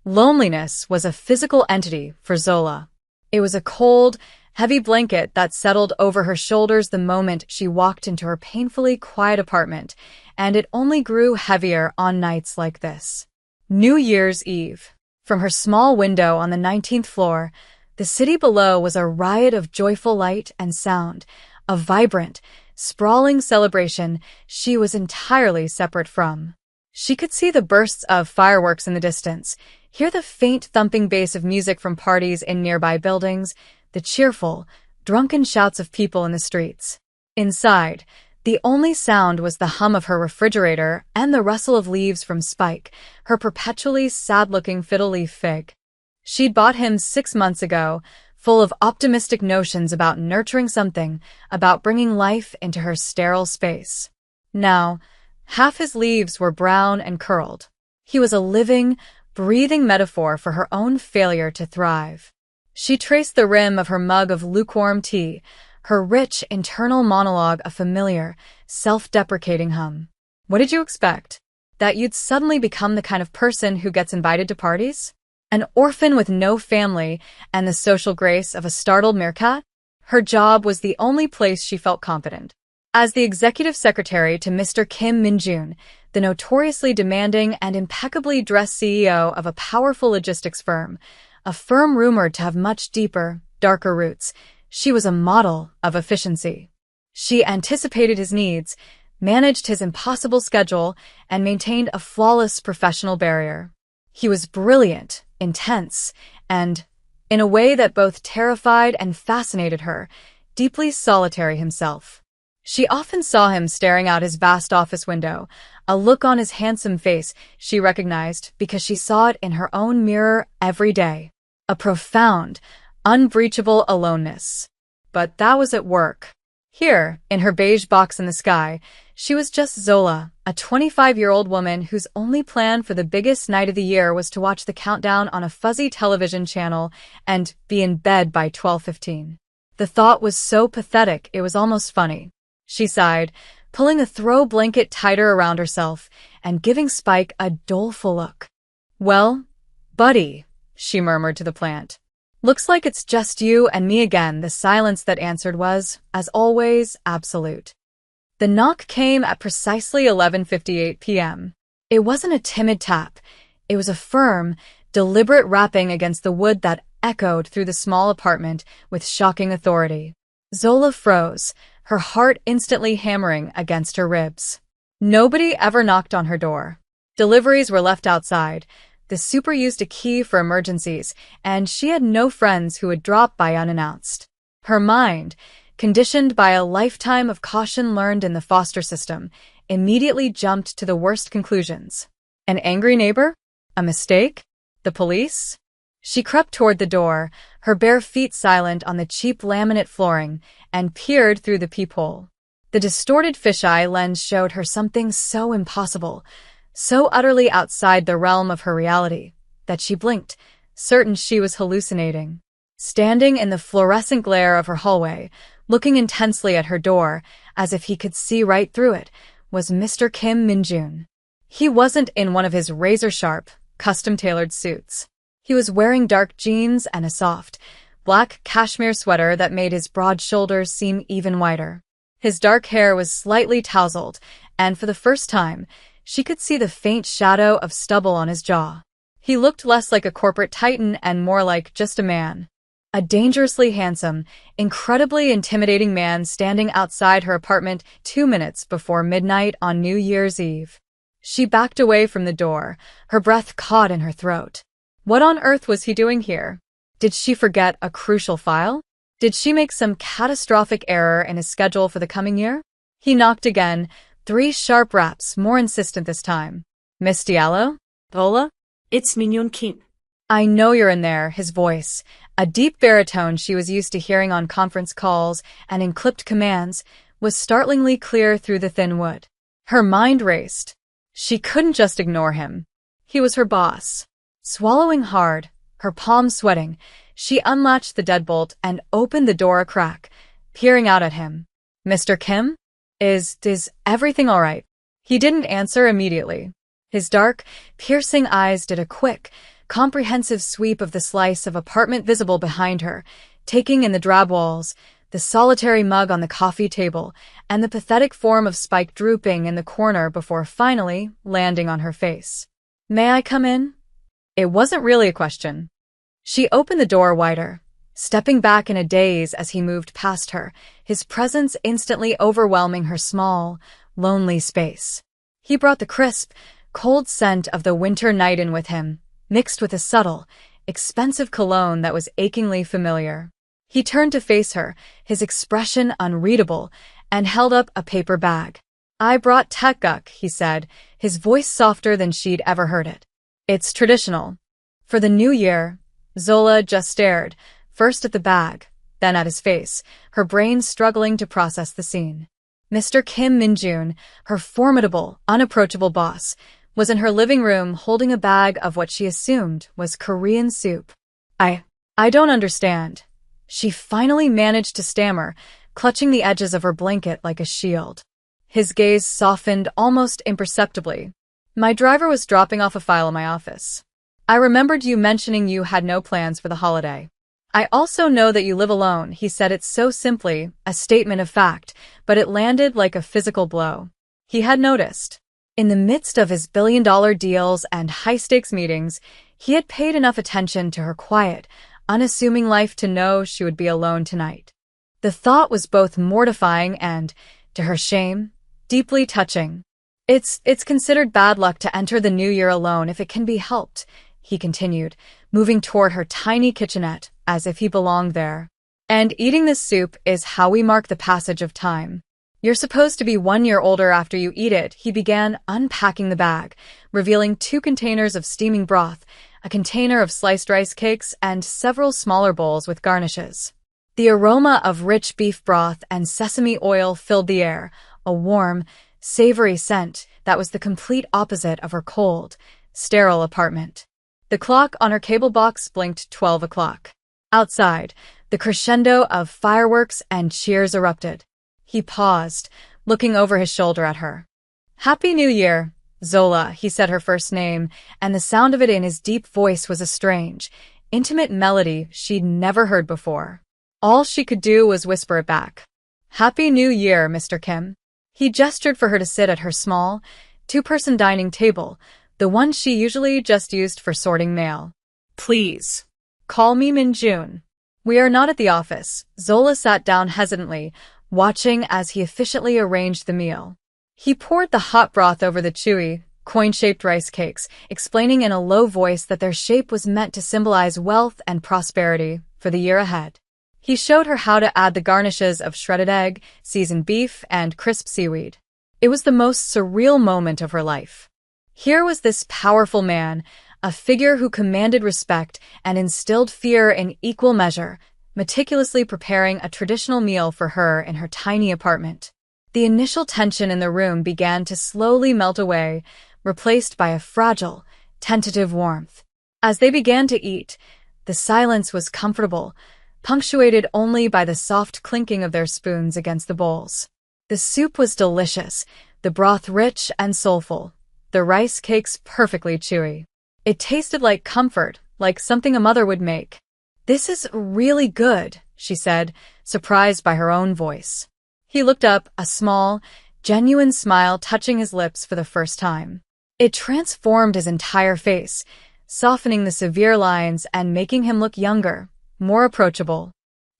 Loneliness was a physical entity for Zola. It was a cold, heavy blanket that settled over her shoulders the moment she walked into her painfully quiet apartment, and it only grew heavier on nights like this. New Year's Eve. From her small window on the 19th floor, the city below was a riot of joyful light and sound, a vibrant, sprawling celebration she was entirely separate from. She could see the bursts of fireworks in the distance, hear the faint thumping bass of music from parties in nearby buildings, the cheerful, drunken shouts of people in the streets. Inside, the only sound was the hum of her refrigerator and the rustle of leaves from Spike, her perpetually sad-looking fiddle-leaf fig. She'd bought him 6 months ago, full of optimistic notions about nurturing something, about bringing life into her sterile space. Now, half his leaves were brown and curled. He was a living, breathing metaphor for her own failure to thrive. She traced the rim of her mug of lukewarm tea, her rich internal monologue a familiar, self-deprecating hum. What did you expect? That you'd suddenly become the kind of person who gets invited to parties? An orphan with no family and the social grace of a startled meerkat? Her job was the only place she felt confident. As the executive secretary to Mr. Kim Min-jun, the notoriously demanding and impeccably dressed CEO of a powerful logistics firm, a firm rumored to have much deeper, darker roots, she was a model of efficiency. She anticipated his needs, managed his impossible schedule, and maintained a flawless professional barrier. He was brilliant, intense, and, in a way that both terrified and fascinated her, deeply solitary himself. She often saw him staring out his vast office window, a look on his handsome face she recognized because she saw it in her own mirror every day. A profound, unbreachable aloneness. But that was at work. Here, in her beige box in the sky, she was just Zola, a 25-year-old woman whose only plan for the biggest night of the year was to watch the countdown on a fuzzy television channel and be in bed by 12:15. The thought was so pathetic it was almost funny. She sighed, pulling a throw blanket tighter around herself and giving Spike a doleful look. "Well, buddy," she murmured to the plant. "Looks like it's just you and me again." The silence that answered was, as always, absolute. The knock came at precisely 11:58 p.m. It wasn't a timid tap. It was a firm, deliberate rapping against the wood that echoed through the small apartment with shocking authority. Zola froze, her heart instantly hammering against her ribs. Nobody ever knocked on her door. Deliveries were left outside. The super used a key for emergencies, and she had no friends who would drop by unannounced. Her mind, conditioned by a lifetime of caution learned in the foster system, immediately jumped to the worst conclusions. An angry neighbor? A mistake? The police? She crept toward the door, her bare feet silent on the cheap laminate flooring, and peered through the peephole. The distorted fisheye lens showed her something so impossible, so utterly outside the realm of her reality, that she blinked, certain she was hallucinating. Standing in the fluorescent glare of her hallway, looking intensely at her door, as if he could see right through it, was Mr. Kim Min-jun. He wasn't in one of his razor-sharp, custom-tailored suits. He was wearing dark jeans and a soft, black cashmere sweater that made his broad shoulders seem even wider. His dark hair was slightly tousled, and for the first time, she could see the faint shadow of stubble on his jaw. He looked less like a corporate titan and more like just a man. A dangerously handsome, incredibly intimidating man standing outside her apartment 2 minutes before midnight on New Year's Eve. She backed away from the door, her breath caught in her throat. What on earth was he doing here? Did she forget a crucial file? Did she make some catastrophic error in his schedule for the coming year? He knocked again, 3 sharp raps, more insistent this time. "Miss Diallo? Zola?" It's Mignon Kim. "I know you're in there," his voice, a deep baritone she was used to hearing on conference calls and in clipped commands, was startlingly clear through the thin wood. Her mind raced. She couldn't just ignore him. He was her boss. Swallowing hard, her palms sweating, she unlatched the deadbolt and opened the door a crack, peering out at him. "Mr. Kim? Is everything all right?" He didn't answer immediately. His dark, piercing eyes did a quick, comprehensive sweep of the slice of apartment visible behind her, taking in the drab walls, the solitary mug on the coffee table, and the pathetic form of Spike drooping in the corner before finally landing on her face. "May I come in?" It wasn't really a question. She opened the door wider, stepping back in a daze as he moved past her, his presence instantly overwhelming her small, lonely space. He brought the crisp, cold scent of the winter night in with him, mixed with a subtle, expensive cologne that was achingly familiar. He turned to face her, his expression unreadable, and held up a paper bag. "I brought tekguk," he said, his voice softer than she'd ever heard it. "It's traditional." For the new year, Zola just stared, first at the bag, then at his face, her brain struggling to process the scene. Mr. Kim Min-jun, her formidable, unapproachable boss, was in her living room holding a bag of what she assumed was Korean soup. I don't understand." She finally managed to stammer, clutching the edges of her blanket like a shield. His gaze softened almost imperceptibly. "My driver was dropping off a file in my office. I remembered you mentioning you had no plans for the holiday. I also know that you live alone," he said it so simply, a statement of fact, but it landed like a physical blow. He had noticed. In the midst of his billion-dollar deals and high-stakes meetings, he had paid enough attention to her quiet, unassuming life to know she would be alone tonight. The thought was both mortifying and, to her shame, deeply touching. It's considered bad luck to enter the new year alone if it can be helped," he continued, moving toward her tiny kitchenette, as if he belonged there. "And eating this soup is how we mark the passage of time. You're supposed to be 1 year older after you eat it." He began unpacking the bag, revealing 2 containers of steaming broth, a container of sliced rice cakes, and several smaller bowls with garnishes. The aroma of rich beef broth and sesame oil filled the air, a warm, savory scent that was the complete opposite of her cold, sterile apartment. The clock on her cable box blinked 12 o'clock. Outside, the crescendo of fireworks and cheers erupted. He paused, looking over his shoulder at her. "Happy New Year, Zola," he said her first name, and the sound of it in his deep voice was a strange, intimate melody she'd never heard before. All she could do was whisper it back. "Happy New Year, Mr. Kim." He gestured for her to sit at her small, 2-person dining table, the one she usually just used for sorting mail. "Please, call me Min-jun." "We are not at the office." Zola sat down hesitantly, watching as he efficiently arranged the meal. He poured the hot broth over the chewy, coin-shaped rice cakes, explaining in a low voice that their shape was meant to symbolize wealth and prosperity for the year ahead. He showed her how to add the garnishes of shredded egg, seasoned beef, and crisp seaweed. It was the most surreal moment of her life. Here was this powerful man, a figure who commanded respect and instilled fear in equal measure, meticulously preparing a traditional meal for her in her tiny apartment. The initial tension in the room began to slowly melt away, replaced by a fragile, tentative warmth. As they began to eat, the silence was comfortable, punctuated only by the soft clinking of their spoons against the bowls. The soup was delicious, the broth rich and soulful, the rice cakes perfectly chewy. It tasted like comfort, like something a mother would make. "This is really good," she said, surprised by her own voice. He looked up, a small, genuine smile touching his lips for the first time. It transformed his entire face, softening the severe lines and making him look younger, more approachable.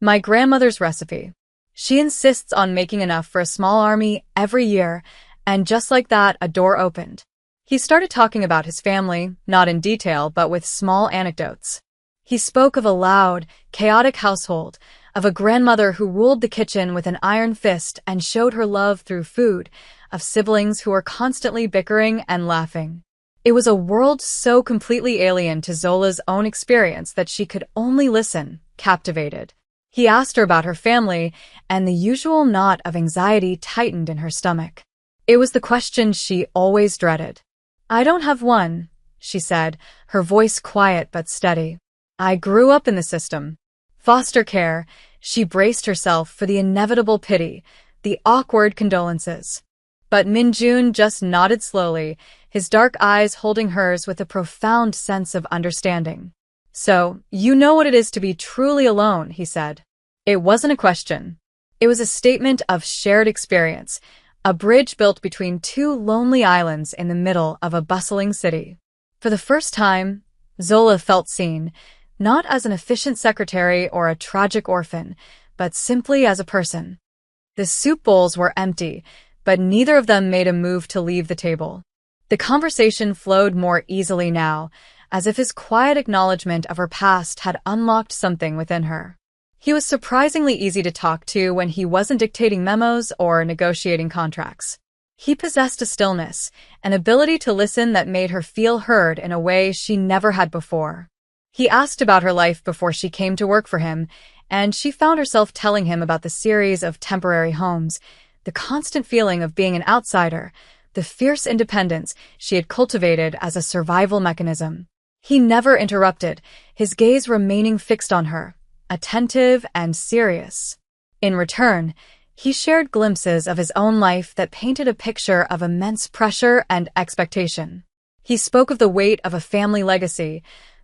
"My grandmother's recipe. She insists on making enough for a small army every year," and just like that, a door opened. He started talking about his family, not in detail, but with small anecdotes. He spoke of a loud, chaotic household, of a grandmother who ruled the kitchen with an iron fist and showed her love through food, of siblings who were constantly bickering and laughing. It was a world so completely alien to Zola's own experience that she could only listen, captivated. He asked her about her family, and the usual knot of anxiety tightened in her stomach. It was the question she always dreaded. "I don't have one," she said, her voice quiet but steady. "I grew up in the system. Foster care." She braced herself for the inevitable pity, the awkward condolences. But Min-jun just nodded slowly, his dark eyes holding hers with a profound sense of understanding. "So, you know what it is to be truly alone," he said. It wasn't a question. It was a statement of shared experience, a bridge built between two lonely islands in the middle of a bustling city. For the first time, Zola felt seen, not as an efficient secretary or a tragic orphan, but simply as a person. The soup bowls were empty, but neither of them made a move to leave the table. The conversation flowed more easily now, as if his quiet acknowledgement of her past had unlocked something within her. He was surprisingly easy to talk to when he wasn't dictating memos or negotiating contracts. He possessed a stillness, an ability to listen that made her feel heard in a way she never had before. He asked about her life before she came to work for him, and she found herself telling him about the series of temporary homes, the constant feeling of being an outsider, the fierce independence she had cultivated as a survival mechanism. He never interrupted, his gaze remaining fixed on her, attentive and serious. In return, he shared glimpses of his own life that painted a picture of immense pressure and expectation. He spoke of the weight of a family legacy,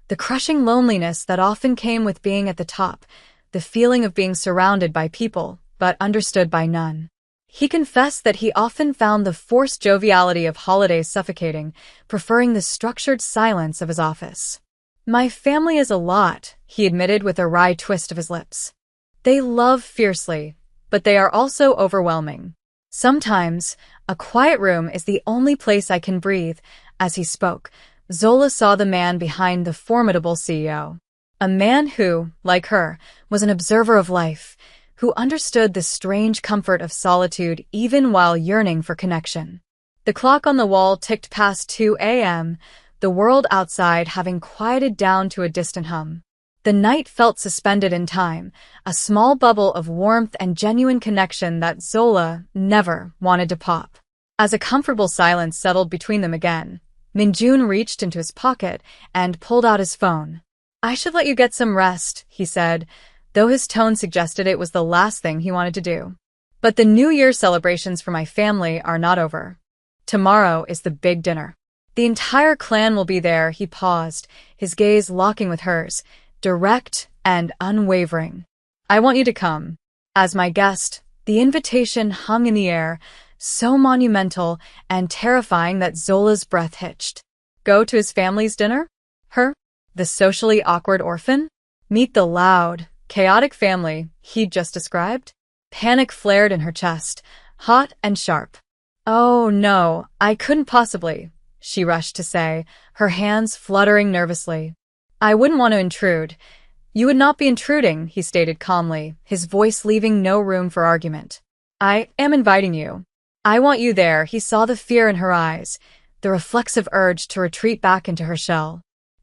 the crushing loneliness that often came with being at the top, the feeling of being surrounded by people, but understood by none. He confessed that he often found the forced joviality of holidays suffocating, preferring the structured silence of his office. "My family is a lot," he admitted with a wry twist of his lips. "They love fiercely, but they are also overwhelming. Sometimes, a quiet room is the only place I can breathe." As he spoke, Zola saw the man behind the formidable CEO. A man who, like her, was an observer of life, who understood the strange comfort of solitude even while yearning for connection. The clock on the wall ticked past 2 a.m., the world outside having quieted down to a distant hum. The night felt suspended in time, a small bubble of warmth and genuine connection that Zola never wanted to pop. As a comfortable silence settled between them again, Minjun reached into his pocket and pulled out his phone. "I should let you get some rest," he said, though his tone suggested it was the last thing he wanted to do. "But the New Year celebrations for my family are not over. Tomorrow is the big dinner. The entire clan will be there." He paused, his gaze locking with hers, direct and unwavering. "I want you to come. As my guest." The invitation hung in the air, so monumental and terrifying that Zola's breath hitched. Go to his family's dinner? Her? The socially awkward orphan? Meet the loud, chaotic family he'd just described? Panic flared in her chest, hot and sharp. "Oh no, I couldn't possibly," she rushed to say, her hands fluttering nervously. "I wouldn't want to intrude." "You would not be intruding," he stated calmly, his voice leaving no room for argument. "I am inviting you. I want you there." He saw the fear in her eyes, the reflexive urge to retreat back into her shell.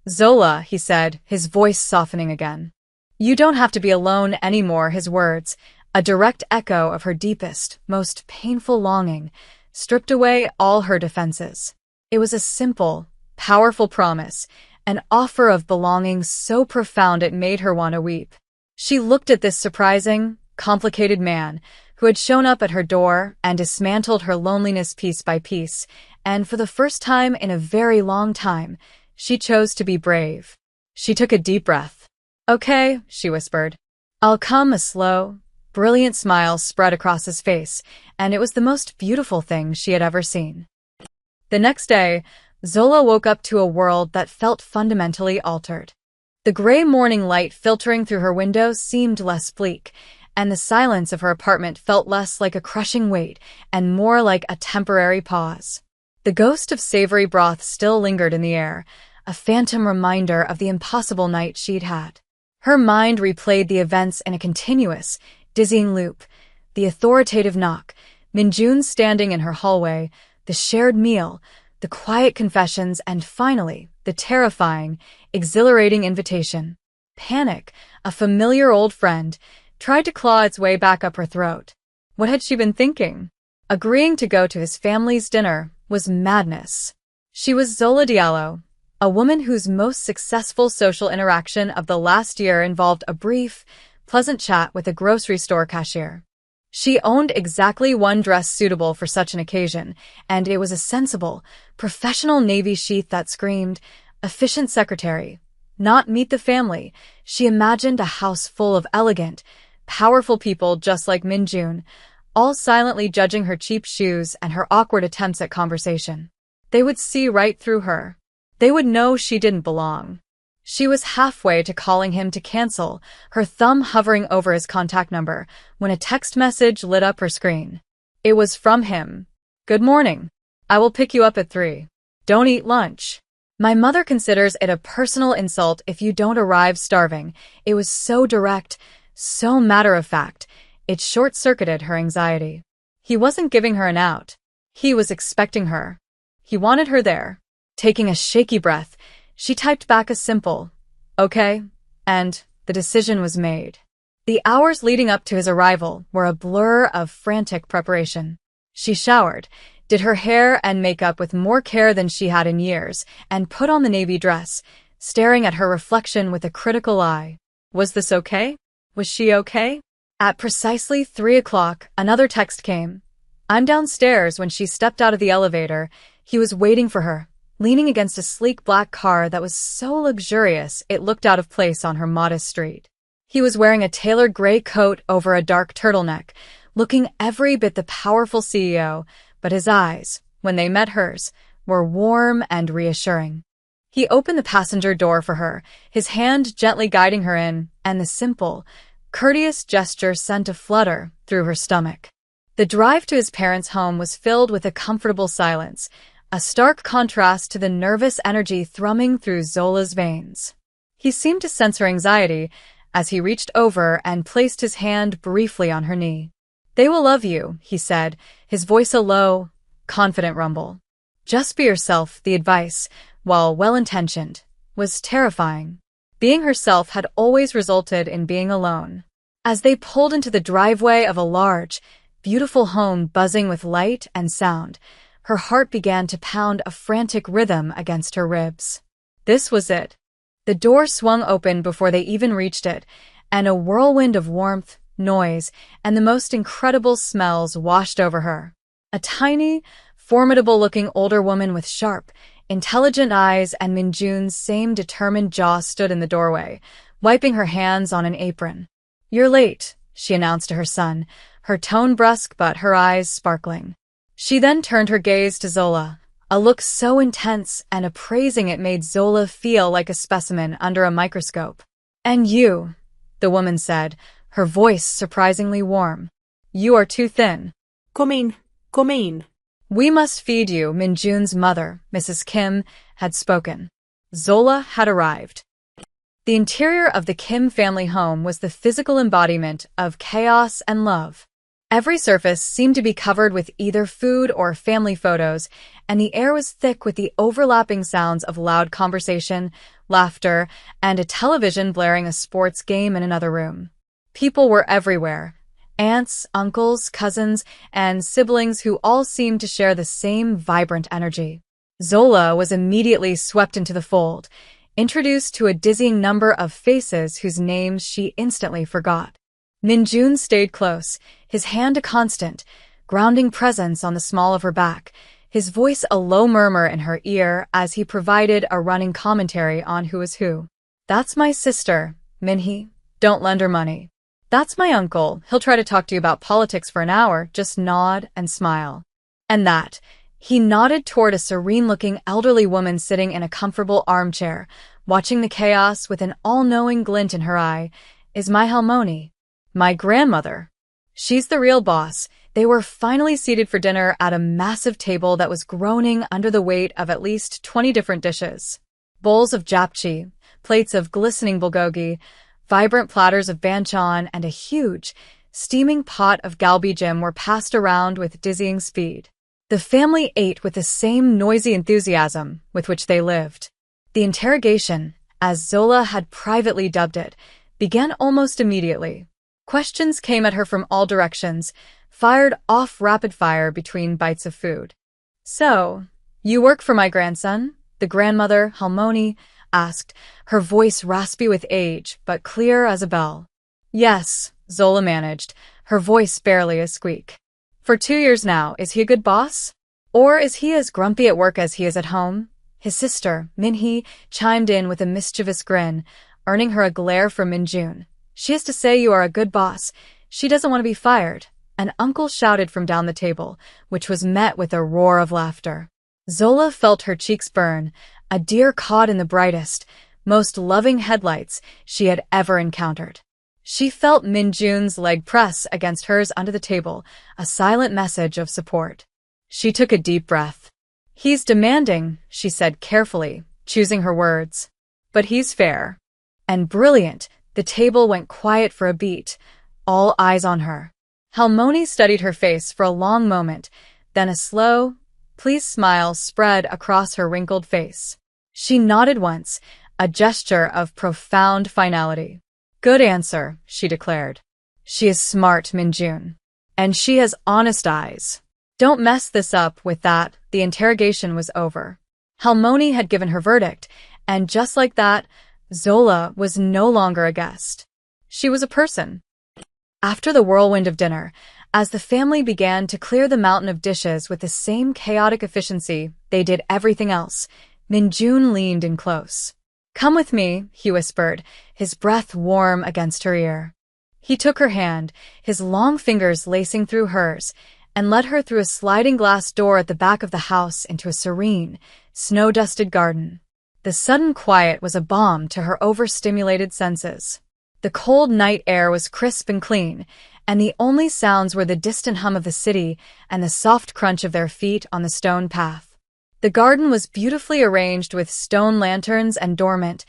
"Zola," he said, his voice softening again. "You don't have to be alone anymore." His words, a direct echo of her deepest, most painful longing, stripped away all her defenses. It was a simple, powerful promise, an offer of belonging so profound it made her want to weep. She looked at this surprising, complicated man who had shown up at her door and dismantled her loneliness piece by piece, and for the first time in a very long time, she chose to be brave. She took a deep breath. "Okay," she whispered. "I'll come." A slow, brilliant smile spread across his face, and it was the most beautiful thing she had ever seen. The next day, Zola woke up to a world that felt fundamentally altered. The gray morning light filtering through her window seemed less bleak, and the silence of her apartment felt less like a crushing weight and more like a temporary pause. The ghost of savory broth still lingered in the air, a phantom reminder of the impossible night she'd had. Her mind replayed the events in a continuous, dizzying loop. The authoritative knock, Minjun standing in her hallway, the shared meal, the quiet confessions, and finally, the terrifying, exhilarating invitation. Panic, a familiar old friend, tried to claw its way back up her throat. What had she been thinking? Agreeing to go to his family's dinner was madness. She was Zola Diallo, a woman whose most successful social interaction of the last year involved a brief, pleasant chat with a grocery store cashier. She owned exactly one dress suitable for such an occasion, and it was a sensible, professional navy sheath that screamed, efficient secretary. Not meet the family. She imagined a house full of elegant, powerful people just like Minjun, all silently judging her cheap shoes and her awkward attempts at conversation. They would see right through her. They would know she didn't belong. She was halfway to calling him to cancel, her thumb hovering over his contact number, when a text message lit up her screen. It was from him. Good morning. I will pick you up at 3. Don't eat lunch. My mother considers it a personal insult if you don't arrive starving. It was so direct, so matter-of-fact. It short-circuited her anxiety. He wasn't giving her an out. He was expecting her. He wanted her there. Taking a shaky breath, she typed back a simple, okay, and the decision was made. The hours leading up to his arrival were a blur of frantic preparation. She showered, did her hair and makeup with more care than she had in years, and put on the navy dress, staring at her reflection with a critical eye. Was this okay? Was she okay? At precisely 3 o'clock, another text came. I'm downstairs. When she stepped out of the elevator, he was waiting for her, leaning against a sleek black car that was so luxurious it looked out of place on her modest street. He was wearing a tailored gray coat over a dark turtleneck, looking every bit the powerful CEO, but his eyes, when they met hers, were warm and reassuring. He opened the passenger door for her, his hand gently guiding her in, and the simple, courteous gesture sent a flutter through her stomach. The drive to his parents' home was filled with a comfortable silence, a stark contrast to the nervous energy thrumming through Zola's veins. He seemed to sense her anxiety as he reached over and placed his hand briefly on her knee. They will love you, he said, his voice a low, confident rumble. Just be yourself. The advice, while well-intentioned, was terrifying. Being herself had always resulted in being alone. As they pulled into the driveway of a large, beautiful home buzzing with light and sound, her heart began to pound a frantic rhythm against her ribs. This was it. The door swung open before they even reached it, and a whirlwind of warmth, noise, and the most incredible smells washed over her. A tiny, formidable-looking older woman with sharp, intelligent eyes and Minjun's same determined jaw stood in the doorway, wiping her hands on an apron. You're late, she announced to her son, her tone brusque but her eyes sparkling. She then turned her gaze to Zola, a look so intense and appraising it made Zola feel like a specimen under a microscope. And you, the woman said, her voice surprisingly warm. You are too thin. Come in, come in. We must feed you, Minjun's mother, Mrs. Kim, had spoken. Zola had arrived. The interior of the Kim family home was the physical embodiment of chaos and love. Every surface seemed to be covered with either food or family photos, and the air was thick with the overlapping sounds of loud conversation, laughter, and a television blaring a sports game in another room. People were everywhere. Aunts, uncles, cousins, and siblings who all seemed to share the same vibrant energy. Zola was immediately swept into the fold, introduced to a dizzying number of faces whose names she instantly forgot. Minjun stayed close, his hand a constant, grounding presence on the small of her back, his voice a low murmur in her ear as he provided a running commentary on who is who. That's my sister, Minhee. Don't lend her money. That's my uncle. He'll try to talk to you about politics for an hour. Just nod and smile. And that, he nodded toward a serene-looking elderly woman sitting in a comfortable armchair, watching the chaos with an all-knowing glint in her eye, is my Halmoni. My grandmother. She's the real boss. They were finally seated for dinner at a massive table that was groaning under the weight of at least 20 different dishes. Bowls of japchae, plates of glistening bulgogi, vibrant platters of banchan, and a huge, steaming pot of galbijim were passed around with dizzying speed. The family ate with the same noisy enthusiasm with which they lived. The interrogation, as Zola had privately dubbed it, began almost immediately. Questions came at her from all directions, fired off rapid-fire between bites of food. So, you work for my grandson? The grandmother, Halmoni, asked, her voice raspy with age but clear as a bell. Yes, Zola managed, her voice barely a squeak. For 2 years now, is he a good boss? Or is he as grumpy at work as he is at home? His sister, Minhee, chimed in with a mischievous grin, earning her a glare from Minjun. She has to say you are a good boss. She doesn't want to be fired. An uncle shouted from down the table, which was met with a roar of laughter. Zola felt her cheeks burn, a deer caught in the brightest, most loving headlights she had ever encountered. She felt Minjun's leg press against hers under the table, a silent message of support. She took a deep breath. He's demanding, she said carefully, choosing her words. But he's fair. And brilliant. The table went quiet for a beat, all eyes on her. Halmoni studied her face for a long moment, then a slow, pleased smile spread across her wrinkled face. She nodded once, a gesture of profound finality. Good answer, she declared. She is smart, Minjun. And she has honest eyes. Don't mess this up. With that, the interrogation was over. Halmoni had given her verdict, and just like that, Zola was no longer a guest. She was a person. After the whirlwind of dinner, as the family began to clear the mountain of dishes with the same chaotic efficiency they did everything else, Minjun leaned in close. Come with me, he whispered, his breath warm against her ear. He took her hand, his long fingers lacing through hers, and led her through a sliding glass door at the back of the house into a serene, snow-dusted garden. The sudden quiet was a balm to her overstimulated senses. The cold night air was crisp and clean, and the only sounds were the distant hum of the city and the soft crunch of their feet on the stone path. The garden was beautifully arranged with stone lanterns and dormant,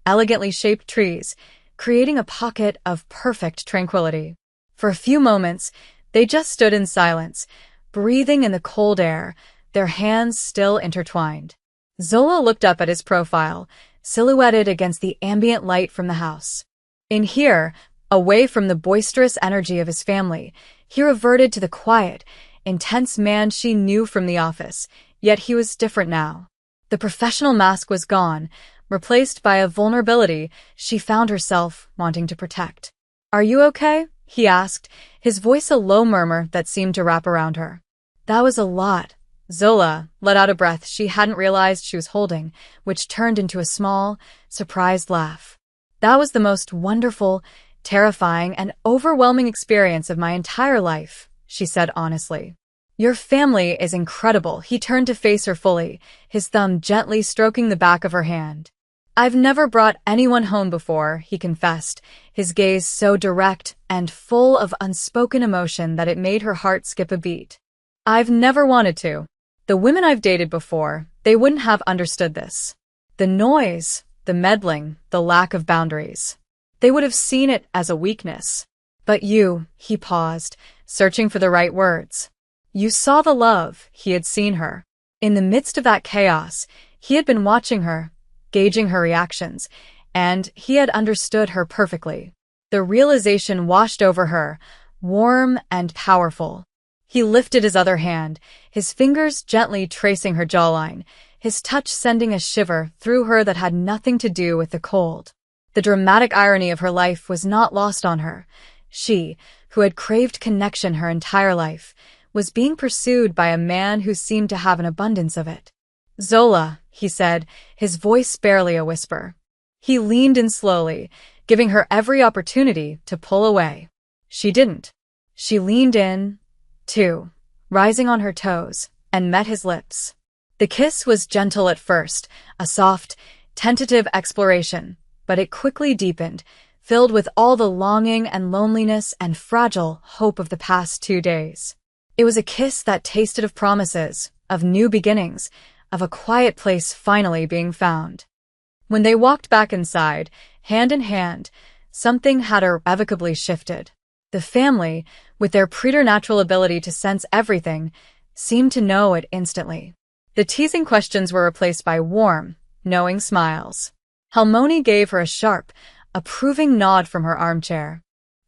elegantly shaped trees, creating a pocket of perfect tranquility. For a few moments, they just stood in silence, breathing in the cold air, their hands still intertwined. Zola looked up at his profile, silhouetted against the ambient light from the house. In here, away from the boisterous energy of his family, he reverted to the quiet, intense man she knew from the office, yet he was different now. The professional mask was gone, replaced by a vulnerability she found herself wanting to protect. Are you okay? He asked, his voice a low murmur that seemed to wrap around her. That was a lot. Zola let out a breath she hadn't realized she was holding, which turned into a small, surprised laugh. That was the most wonderful, terrifying, and overwhelming experience of my entire life, she said honestly. Your family is incredible. He turned to face her fully, his thumb gently stroking the back of her hand. I've never brought anyone home before, he confessed, his gaze so direct and full of unspoken emotion that it made her heart skip a beat. I've never wanted to. The women I've dated before, they wouldn't have understood this. The noise, the meddling, the lack of boundaries. They would have seen it as a weakness. But you, he paused, searching for the right words. You saw the love, he had seen her. In the midst of that chaos, he had been watching her, gauging her reactions, and he had understood her perfectly. The realization washed over her, warm and powerful. He lifted his other hand, his fingers gently tracing her jawline, his touch sending a shiver through her that had nothing to do with the cold. The dramatic irony of her life was not lost on her. She, who had craved connection her entire life, was being pursued by a man who seemed to have an abundance of it. Zola, he said, his voice barely a whisper. He leaned in slowly, giving her every opportunity to pull away. She didn't. She leaned in, too, rising on her toes, and met his lips. The kiss was gentle at first, a soft, tentative exploration, but it quickly deepened, filled with all the longing and loneliness and fragile hope of the past 2 days. It was a kiss that tasted of promises, of new beginnings, of a quiet place finally being found. When they walked back inside, hand in hand, something had irrevocably shifted. The family, with their preternatural ability to sense everything, seemed to know it instantly. The teasing questions were replaced by warm, knowing smiles. Halmoni gave her a sharp, approving nod from her armchair.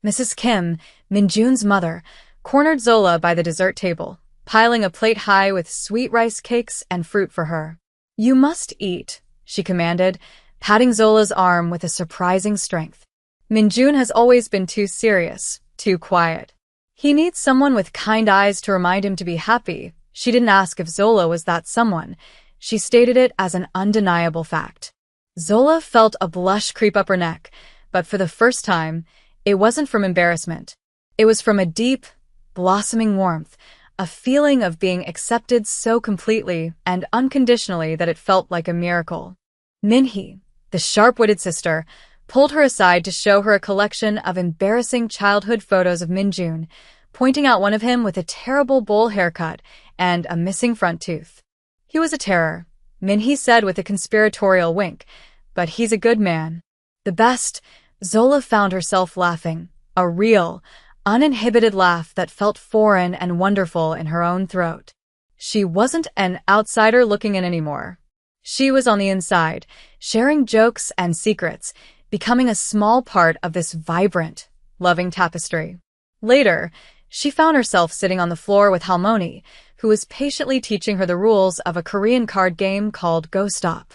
Mrs. Kim, Minjun's mother, cornered Zola by the dessert table, piling a plate high with sweet rice cakes and fruit for her. You must eat, she commanded, patting Zola's arm with a surprising strength. Minjun has always been too serious, too quiet. He needs someone with kind eyes to remind him to be happy. She didn't ask if Zola was that someone. She stated it as an undeniable fact. Zola felt a blush creep up her neck, but for the first time, it wasn't from embarrassment. It was from a deep, blossoming warmth, a feeling of being accepted so completely and unconditionally that it felt like a miracle. Minhee, the sharp-witted sister, pulled her aside to show her a collection of embarrassing childhood photos of Minjun, pointing out one of him with a terrible bowl haircut and a missing front tooth. He was a terror, Minhee said with a conspiratorial wink, but he's a good man. The best, Zola found herself laughing, a real, uninhibited laugh that felt foreign and wonderful in her own throat. She wasn't an outsider looking in anymore. She was on the inside, sharing jokes and secrets, becoming a small part of this vibrant, loving tapestry. Later, she found herself sitting on the floor with Halmoni, who was patiently teaching her the rules of a Korean card game called Go Stop.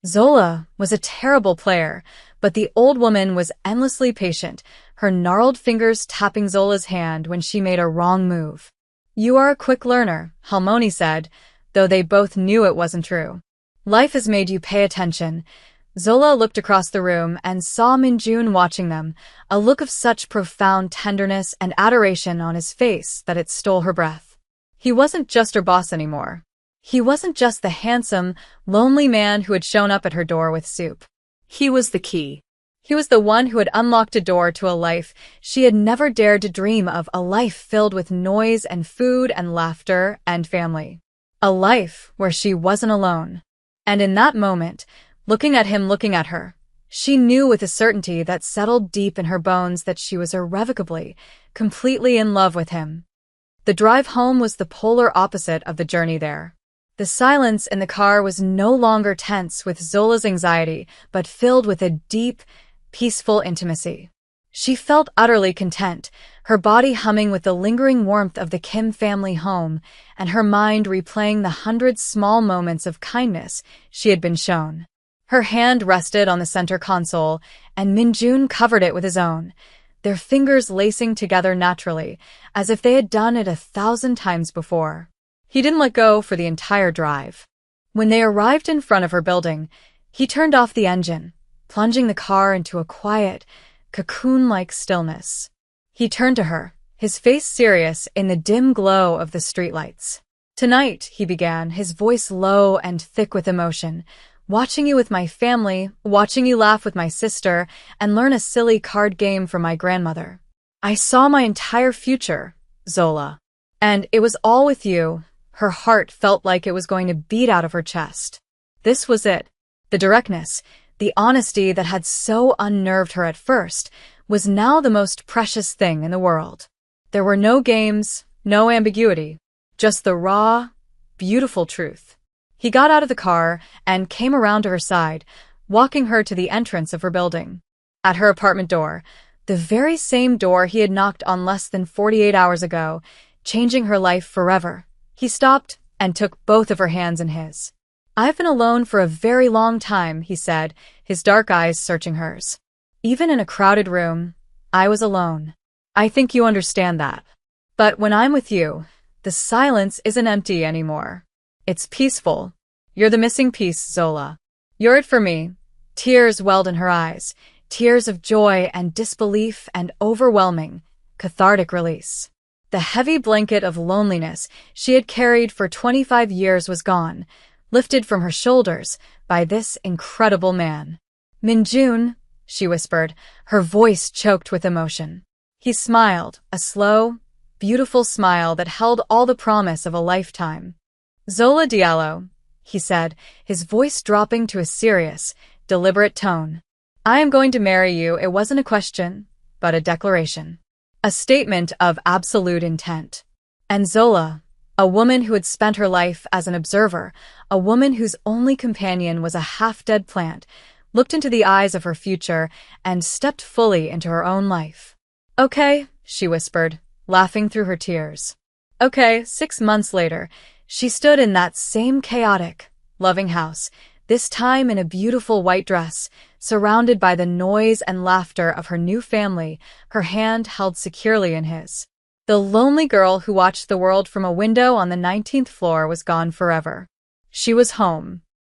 Zola was a terrible player, but the old woman was endlessly patient, her gnarled fingers tapping Zola's hand when she made a wrong move. "You are a quick learner," Halmoni said, though they both knew it wasn't true. "Life has made you pay attention." Zola looked across the room and saw Minjun watching them, a look of such profound tenderness and adoration on his face that it stole her breath. He wasn't just her boss anymore. He wasn't just the handsome, lonely man who had shown up at her door with soup. He was the key. He was the one who had unlocked a door to a life she had never dared to dream of, a life filled with noise and food and laughter and family. A life where she wasn't alone. And in that moment, looking at him looking at her, she knew with a certainty that settled deep in her bones that she was irrevocably, completely in love with him. The drive home was the polar opposite of the journey there. The silence in the car was no longer tense with Zola's anxiety, but filled with a deep, peaceful intimacy. She felt utterly content, her body humming with the lingering warmth of the Kim family home, and her mind replaying the 100 small moments of kindness she had been shown. Her hand rested on the center console, and Minjun covered it with his own, their fingers lacing together naturally, as if they had done it 1,000 times before. He didn't let go for the entire drive. When they arrived in front of her building, he turned off the engine, plunging the car into a quiet, cocoon-like stillness. He turned to her, his face serious in the dim glow of the streetlights. "Tonight," he began, his voice low and thick with emotion, "watching you with my family, watching you laugh with my sister, and learn a silly card game from my grandmother. I saw my entire future, Zola. And it was all with you." Her heart felt like it was going to beat out of her chest. This was it. The directness, the honesty that had so unnerved her at first, was now the most precious thing in the world. There were no games, no ambiguity, just the raw, beautiful truth. He got out of the car and came around to her side, walking her to the entrance of her building. At her apartment door, the very same door he had knocked on less than 48 hours ago, changing her life forever. He stopped and took both of her hands in his. "I've been alone for a very long time," he said, his dark eyes searching hers. "Even in a crowded room, I was alone. I think you understand that. But when I'm with you, the silence isn't empty anymore. It's peaceful. You're the missing piece, Zola. You're it for me." Tears welled in her eyes, tears of joy and disbelief and overwhelming, cathartic release. The heavy blanket of loneliness she had carried for 25 years was gone, lifted from her shoulders by this incredible man. "Minjun," she whispered, her voice choked with emotion. He smiled, a slow, beautiful smile that held all the promise of a lifetime. "Zola Diallo," he said, his voice dropping to a serious, deliberate tone. "I am going to marry you." It wasn't a question, but a declaration. A statement of absolute intent. And Zola, a woman who had spent her life as an observer, a woman whose only companion was a half-dead plant, looked into the eyes of her future and stepped fully into her own life. "Okay," she whispered, laughing through her tears. "Okay." 6 months later, she stood in that same chaotic, loving house, this time in a beautiful white dress, surrounded by the noise and laughter of her new family, her hand held securely in his. The lonely girl who watched the world from a window on the 19th floor was gone forever. She was home,